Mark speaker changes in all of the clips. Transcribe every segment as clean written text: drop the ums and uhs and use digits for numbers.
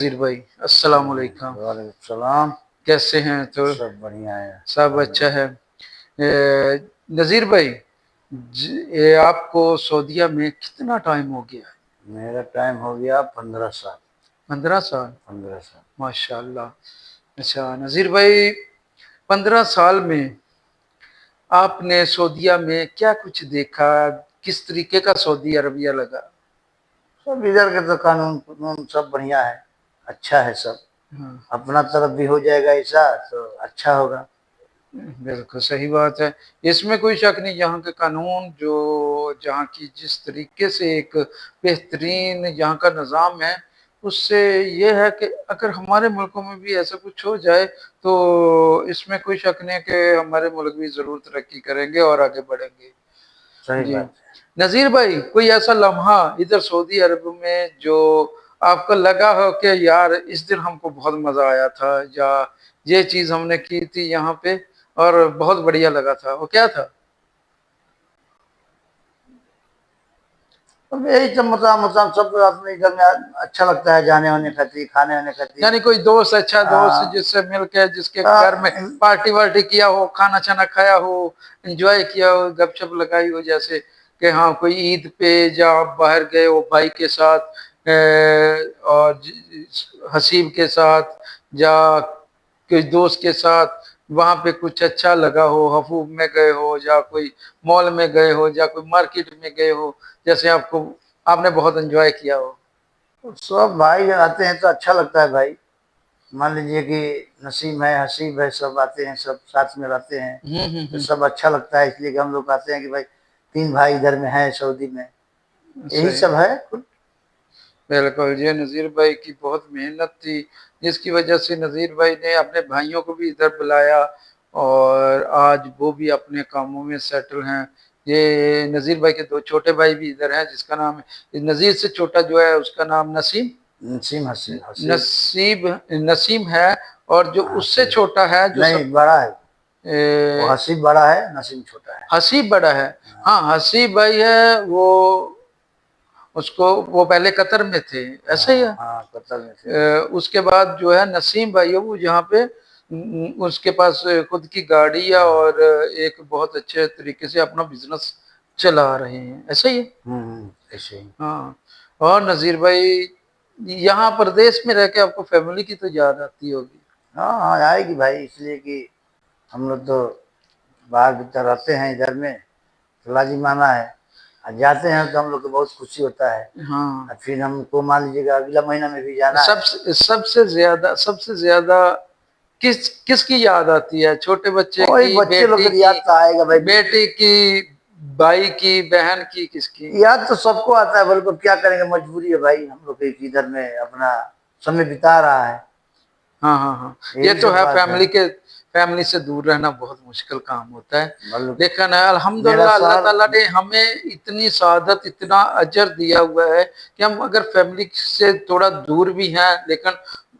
Speaker 1: नज़ीर भाई, अस्सलाम वालेकुम।
Speaker 2: वालेकुम सलाम।
Speaker 1: कैसे हैं? तो
Speaker 2: सब बढ़िया है।
Speaker 1: सब अच्छा है। नज़ीर भाई, ये आपको सऊदीया में कितना टाइम हो गया है?
Speaker 2: मेरा टाइम हो गया 15 साल।
Speaker 1: 15 साल?
Speaker 2: 15 साल।
Speaker 1: माशाल्लाह। अच्छा नज़ीर भाई, 15 साल में आपने सऊदीया में क्या कुछ देखा? किस तरीके का सऊदी अरबिया लगा?
Speaker 2: सब इधर के तो कानून कानून सब बढ़िया है, अच्छा है सब।
Speaker 1: हाँ,
Speaker 2: अपना तरफ भी हो जाएगा ऐसा तो अच्छा होगा।
Speaker 1: बिल्कुल सही बात है। इसमें कोई शक नहीं, यहाँ के कानून जो जहाँ की जिस तरीके से एक बेहतरीन यहाँ का निज़ाम है, उससे ये है कि अगर हमारे मुल्कों में भी ऐसा कुछ हो जाए तो इसमें कोई शक नहीं है कि हमारे मुल्क भी ज़रूर तरक्की करेंगे और आगे बढ़ेंगे।
Speaker 2: सही
Speaker 1: जी।
Speaker 2: बात है।
Speaker 1: नज़ीर भाई, कोई ऐसा लम्हा इधर सऊदी अरब में जो आपको लगा हो कि यार इस दिन हमको बहुत मज़ा आया था, या ये चीज़ हमने की थी यहाँ पे और बहुत बढ़िया लगा था, वो क्या था?
Speaker 2: अब यही सब मतलब सब अपने इधर में अच्छा लगता है, जाने वाने खातिर, खाने वाने खातिर।
Speaker 1: यानी कोई दोस्त, अच्छा दोस्त जिससे मिल के, जिसके घर में पार्टी वार्टी किया हो, खाना छाना खाया हो, एंजॉय किया हो, गपशप लगाई हो, जैसे कि हाँ कोई ईद पे या आप बाहर गए हो भाई के साथ और हसीब के साथ या कोई दोस्त के साथ, वहां पे कुछ अच्छा लगा हो, हफूब में गए हो या कोई मॉल में गए हो या कोई मार्केट में गए हो, जैसे आपको आपने बहुत एंजॉय किया हो?
Speaker 2: सब भाई आते हैं तो अच्छा लगता है भाई। मान लीजिए कि नसीम है, हसीब है, सब आते हैं, सब साथ में रहते हैं तो
Speaker 1: हम्म।
Speaker 2: सब अच्छा लगता है। इसलिए कि हम लोग कहते हैं कि भाई 3 भाई इधर में है सऊदी में, यही
Speaker 1: सही।
Speaker 2: सब है।
Speaker 1: बिल्कुल, ये नज़ीर भाई की बहुत मेहनत थी, जिसकी वजह से नज़ीर भाई ने अपने भाइयों को भी इधर बुलाया और आज वो भी अपने कामों में सेटल हैं। ये नज़ीर भाई के 2 छोटे भाई भी इधर हैं, जिसका नाम है नज़ीर से छोटा जो है उसका नाम नसीम
Speaker 2: नसीम हसीब हसीब
Speaker 1: नसीब नसीम है, और जो उससे
Speaker 2: हसीब
Speaker 1: छोटा है जो सब
Speaker 2: नहीं, बड़ा है। वो
Speaker 1: ए,
Speaker 2: हसीब बड़ा है, नसीम छोटा है।
Speaker 1: हसीब बड़ा है। हाँ, हसीब भाई है वो, उसको वो पहले कतर में थे, ऐसा ही है।
Speaker 2: हाँ हाँ, कतर में थे।
Speaker 1: उसके बाद जो है नसीम भाई है वो यहाँ पे उसके पास खुद की गाड़ी है और एक बहुत अच्छे तरीके से अपना बिजनेस चला रहे हैं, ऐसा ही है।
Speaker 2: ऐसे ही।
Speaker 1: हाँ। और नज़ीर भाई, यहाँ प्रदेश में रह के आपको फैमिली की तो याद आती होगी?
Speaker 2: हाँ हाँ, आएगी भाई, इसलिए कि हम लोग तो बाहर भीतर रहते हैं, इधर में तो लाजिमाना है। और जाते हैं तो हम लोग को बहुत खुशी होता है।
Speaker 1: हाँ।
Speaker 2: और फिर हमको मान लीजिएगा अगला महीना में भी जाना है।
Speaker 1: सबसे ज्यादा किसकी याद आती है? छोटे बच्चे
Speaker 2: वही
Speaker 1: की,
Speaker 2: बच्चे लोग
Speaker 1: बेटी
Speaker 2: की
Speaker 1: की,
Speaker 2: याद तो आएगा भाई।
Speaker 1: बेटी की, भाई की, बहन की, किसकी?
Speaker 2: याद तो सबको आता है, बल्कि क्या करेंगे, मजबूरी है भाई, हम लोग इधर में अपना समय बिता रहा है।
Speaker 1: हाँ हाँ हाँ, ये
Speaker 2: यही
Speaker 1: तो
Speaker 2: सब
Speaker 1: है।
Speaker 2: बात है।
Speaker 1: फैमिली से दूर रहना बहुत मुश्किल काम होता है,
Speaker 2: मतलब
Speaker 1: लेकिन
Speaker 2: मेरा
Speaker 1: अल्हम्दुलिल्लाह अल्लाह
Speaker 2: शहर।
Speaker 1: ताला ने हमें इतनी सादत, इतना अजर दिया हुआ है कि हम अगर फैमिली से थोड़ा दूर भी हैं, लेकिन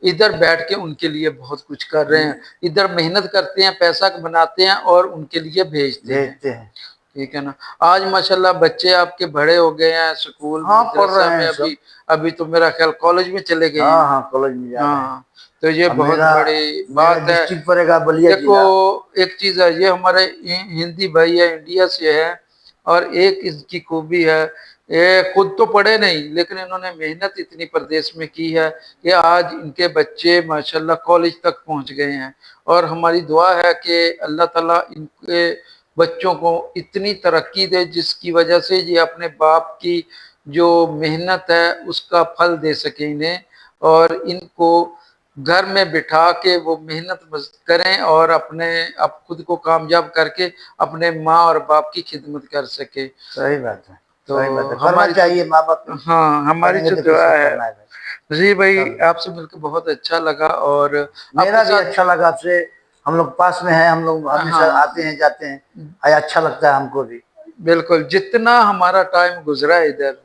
Speaker 1: इधर बैठ के उनके लिए बहुत कुछ कर रहे हैं, इधर मेहनत करते हैं, पैसा बनाते हैं और उनके लिए भेजते हैं।
Speaker 2: भेजते हैं।
Speaker 1: ठीक है ना? आज माशाल्लाह बच्चे आपके बड़े हो गए हैं, स्कूल
Speaker 2: हाँ, पढ़
Speaker 1: मदरसा
Speaker 2: रहे
Speaker 1: में,
Speaker 2: हैं
Speaker 1: अभी
Speaker 2: सब।
Speaker 1: अभी तो मेरा ख्याल कॉलेज में चले गए
Speaker 2: हाँ
Speaker 1: हैं।
Speaker 2: हाँ, कॉलेज में जा रहे हैं।
Speaker 1: हाँ, तो ये
Speaker 2: अब
Speaker 1: बहुत
Speaker 2: मेरा
Speaker 1: बड़ी
Speaker 2: मेरा
Speaker 1: बात है।
Speaker 2: डिस्ट्रिक्ट पड़ेगा बलिया
Speaker 1: देखो,
Speaker 2: जिला।
Speaker 1: एक चीज है, ये हमारे हिंदी भाई है, इंडिया से है, और एक इसकी खूबी है, ये खुद तो पढ़े नहीं लेकिन इन्होंने मेहनत इतनी प्रदेश में की है कि आज इनके बच्चे माशाल्लाह कॉलेज तक पहुंच गए हैं। और हमारी दुआ है कि अल्लाह ताला इनके बच्चों को इतनी तरक्की दे जिसकी वजह से ये अपने बाप की जो मेहनत है उसका फल दे सके इन्हें, और इनको घर में बिठा के वो मेहनत करें और अपने आप खुद को कामयाब करके अपने माँ और बाप की खिदमत कर सके।
Speaker 2: सही बात है।
Speaker 1: तो
Speaker 2: सही बात है, करना
Speaker 1: हमारी तो,
Speaker 2: चाहिए माँ बाप की।
Speaker 1: हाँ हमारी
Speaker 2: करेंगे
Speaker 1: तो
Speaker 2: तो
Speaker 1: दुआ
Speaker 2: किसको
Speaker 1: है।
Speaker 2: करना है भाई।
Speaker 1: जी भाई,
Speaker 2: सब
Speaker 1: आपसे मिलकर बहुत अच्छा लगा और आपके
Speaker 2: मेरा भी
Speaker 1: साथ,
Speaker 2: अच्छा लगा आपसे। हम लोग पास में हैं, हम लोग हमेशा
Speaker 1: हाँ
Speaker 2: आते हैं जाते हैं। अच्छा लगता है हमको भी।
Speaker 1: बिल्कुल, जितना हमारा टाइम गुजरा है इधर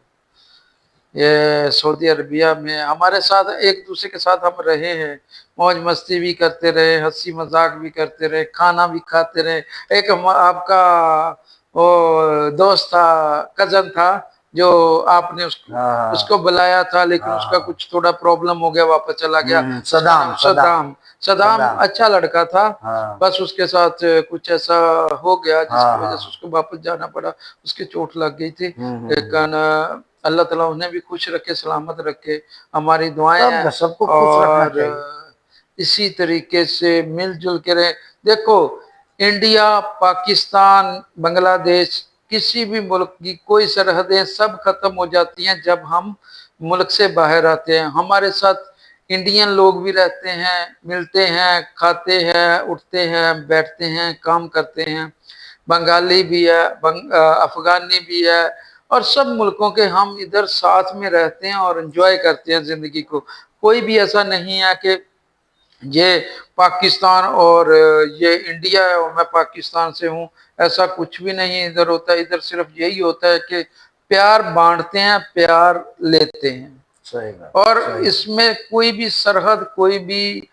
Speaker 1: ये सऊदी अरबिया में, हमारे साथ एक दूसरे के साथ हम रहे हैं, मौज मस्ती भी करते रहे, हंसी मजाक भी करते रहे, खाना भी खाते रहे। एक आपका वो दोस्त था, कजन था, जो आपने
Speaker 2: हाँ
Speaker 1: उसको बुलाया था, लेकिन उसका
Speaker 2: हाँ
Speaker 1: कुछ थोड़ा प्रॉब्लम हो गया, वापस चला गया। उसका नाम
Speaker 2: सदाम सदाम
Speaker 1: सद्दाम। सद्दाम
Speaker 2: सदाम।
Speaker 1: अच्छा लड़का था,
Speaker 2: हाँ
Speaker 1: बस उसके साथ कुछ ऐसा हो गया
Speaker 2: हाँ
Speaker 1: जिसकी वजह से
Speaker 2: हाँ।
Speaker 1: उसको वापस जाना पड़ा। उसकी चोट लग गई थी,
Speaker 2: हम्म।
Speaker 1: लेकिन अल्लाह ताला उन्हें भी खुश रखे, सलामत रखे, हमारी दुआएं हैं।
Speaker 2: सबको खुश रखना
Speaker 1: और
Speaker 2: चाहिए।
Speaker 1: इसी तरीके से मिलजुल के रहे। देखो, इंडिया, पाकिस्तान, बांग्लादेश, किसी भी मुल्क की कोई सरहदें सब खत्म हो जाती हैं जब हम मुल्क से बाहर आते हैं। हमारे साथ इंडियन लोग भी रहते हैं, मिलते हैं, खाते हैं, उठते हैं, बैठते हैं, काम करते हैं। बंगाली भी है, अफगानी भी है, और सब मुल्कों के हम इधर साथ में रहते हैं और एंजॉय करते हैं जिंदगी को। कोई भी ऐसा नहीं है कि ये पाकिस्तान और ये इंडिया है और मैं पाकिस्तान से हूँ, ऐसा कुछ भी नहीं इधर होता। इधर सिर्फ यही होता है कि प्यार बांटते हैं, प्यार लेते हैं।
Speaker 2: सही बात,
Speaker 1: और
Speaker 2: सही।
Speaker 1: इसमें कोई भी सरहद, कोई भी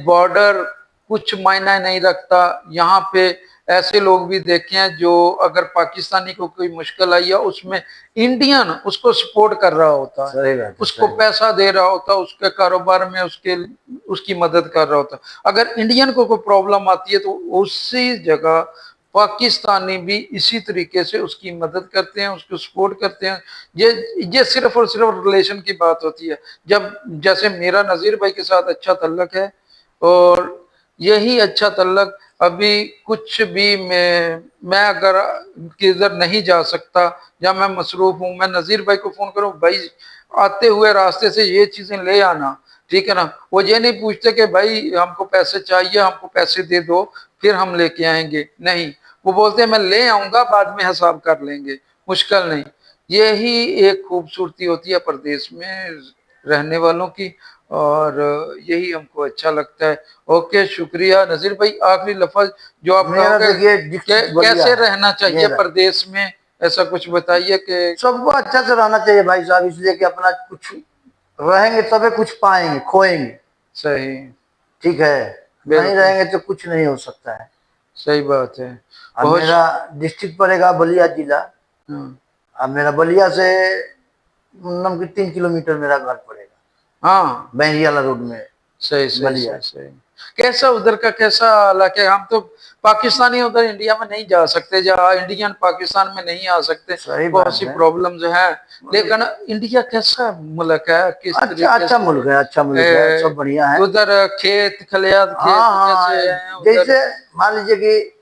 Speaker 1: बॉर्डर कुछ मायना नहीं रखता। यहाँ पे ऐसे लोग भी देखे हैं जो अगर पाकिस्तानी को कोई मुश्किल आई है, उसमें इंडियन उसको सपोर्ट कर रहा होता है,
Speaker 2: सही बात है,
Speaker 1: उसको
Speaker 2: सही बात।
Speaker 1: पैसा दे रहा होता है, उसके कारोबार में उसकी मदद कर रहा होता है। अगर इंडियन को कोई प्रॉब्लम आती है तो उसी जगह पाकिस्तानी भी इसी तरीके से उसकी मदद करते हैं, उसको सपोर्ट करते हैं। ये सिर्फ और सिर्फ रिलेशन की बात होती है। जब जैसे मेरा नजीर भाई के साथ अच्छा तल्लक है, और यही अच्छा तल्लक अभी कुछ भी मैं अगर किधर नहीं जा सकता या मैं मसरूफ हूँ, मैं नजीर भाई को फोन करूँ, भाई आते हुए रास्ते से ये चीजें ले आना, ठीक है ना। वो ये नहीं पूछते कि भाई हमको पैसे चाहिए, हमको पैसे दे दो फिर हम लेके आएंगे, नहीं। वो बोलते हैं मैं ले आऊंगा, बाद में हिसाब कर लेंगे, मुश्किल नहीं। यही एक खूबसूरती होती है प्रदेश में रहने वालों की, और यही हमको अच्छा लगता है। ओके, शुक्रिया नजीर भाई। आखिरी लफ्ज जो आप
Speaker 2: मेरा
Speaker 1: कहोगे
Speaker 2: देखिए डिस्ट्रिक्ट बलिया
Speaker 1: कैसे
Speaker 2: है
Speaker 1: रहना चाहिए
Speaker 2: मेरा।
Speaker 1: प्रदेश में, ऐसा कुछ बताइए कि।
Speaker 2: सबको अच्छा से रहना चाहिए भाई साहब, इसलिए कि अपना कुछ रहेंगे तबे कुछ पाएंगे, खोएंगे।
Speaker 1: सही,
Speaker 2: ठीक है, नहीं
Speaker 1: बिल्कुल
Speaker 2: रहेंगे तो कुछ नहीं हो सकता है।
Speaker 1: सही बात है।
Speaker 2: अब
Speaker 1: बहुत
Speaker 2: मेरा डिस्ट्रिक्ट पड़ेगा बलिया जिला।
Speaker 1: हाँ,
Speaker 2: अब मेरा बलिया से मतलब कि 3 किलोमीटर मेरा घर पड़ेगा,
Speaker 1: हाँ,
Speaker 2: बहरियाला रोड में
Speaker 1: सही सही
Speaker 2: बलिया।
Speaker 1: सही सही। कैसा उधर का कैसा हालात है? हम तो पाकिस्तानी उधर इंडिया में नहीं जा सकते, जहाँ इंडियन पाकिस्तान में नहीं आ सकते,
Speaker 2: सही
Speaker 1: बहुत
Speaker 2: बात
Speaker 1: सी
Speaker 2: है।
Speaker 1: प्रॉब्लम्स हैं। लेकिन इंडिया कैसा मुल्क है, किस
Speaker 2: अच्छा
Speaker 1: तरीके
Speaker 2: अच्छा
Speaker 1: से
Speaker 2: मुल्क है, अच्छा मुल्क है, सब बढ़िया है।
Speaker 1: उधर खेत खलियान, खेत
Speaker 2: हाँ हाँ,
Speaker 1: जैसे हैं उधर,
Speaker 2: जैसे मान लीजिए कि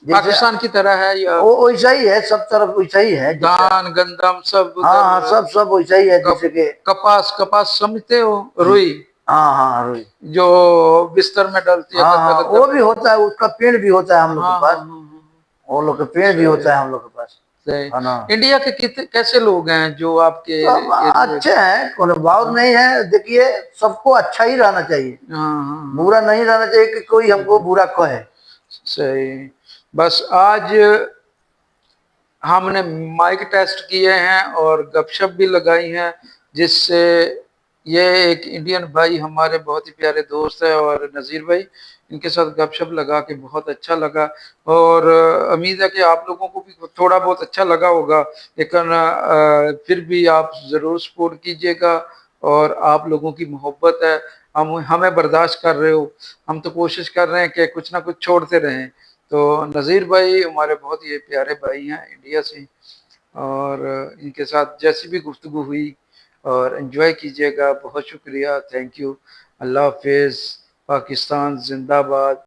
Speaker 2: जैसे
Speaker 1: पाकिस्तान की तरह है या
Speaker 2: वो वैसा ही है, सब तरफ वैसा ही है जैसे।
Speaker 1: धान गंदम सब
Speaker 2: हाँ
Speaker 1: उधर?
Speaker 2: हाँ, सब सब वैसा ही है जैसे कि।
Speaker 1: कपास, कपास समझते हो, रुई
Speaker 2: हाँ हाँ रुई।
Speaker 1: जो बिस्तर में डलती है,
Speaker 2: हाँ
Speaker 1: गद्दा
Speaker 2: हाँ,
Speaker 1: गद्दा
Speaker 2: वो भी
Speaker 1: बिछा।
Speaker 2: होता है, उसका पेड़ भी होता है हम लोग के
Speaker 1: हाँ हाँ
Speaker 2: पास।
Speaker 1: हाँ हाँ।
Speaker 2: वो लोग का पेड़ भी होता है हम लोग के पास,
Speaker 1: सही।
Speaker 2: है ना।
Speaker 1: इंडिया के कितने कैसे लोग हैं जो आपके
Speaker 2: सब
Speaker 1: एरिया?
Speaker 2: अच्छे हैं, कोनो बात नहीं है। देखिए, सबको अच्छा ही रहना चाहिए,
Speaker 1: हाँ हाँ हाँ,
Speaker 2: बुरा नहीं रहना चाहिए कि कोई हमको बुरा कहे।
Speaker 1: सही। बस आज हमने माइक टेस्ट किए हैं और गपशप भी लगाई हैं, जिससे ये एक इंडियन भाई हमारे बहुत ही प्यारे दोस्त है, और नज़ीर भाई, इनके साथ गपशप लगा के बहुत अच्छा लगा। और उम्मीद है कि आप लोगों को भी थोड़ा बहुत अच्छा लगा होगा, लेकिन फिर भी आप ज़रूर सपोर्ट कीजिएगा। और आप लोगों की मोहब्बत है, हम हमें बर्दाश्त कर रहे हो, हम तो कोशिश कर रहे हैं कि कुछ ना कुछ छोड़ते रहें। तो नज़ीर भाई हमारे बहुत ही प्यारे भाई हैं इंडिया से, और इनके साथ जैसी भी गुफ्तगू हुई, और एंजॉय कीजिएगा। बहुत शुक्रिया, थैंक यू। अल्लाह हाफिज़। पाकिस्तान जिंदाबाद।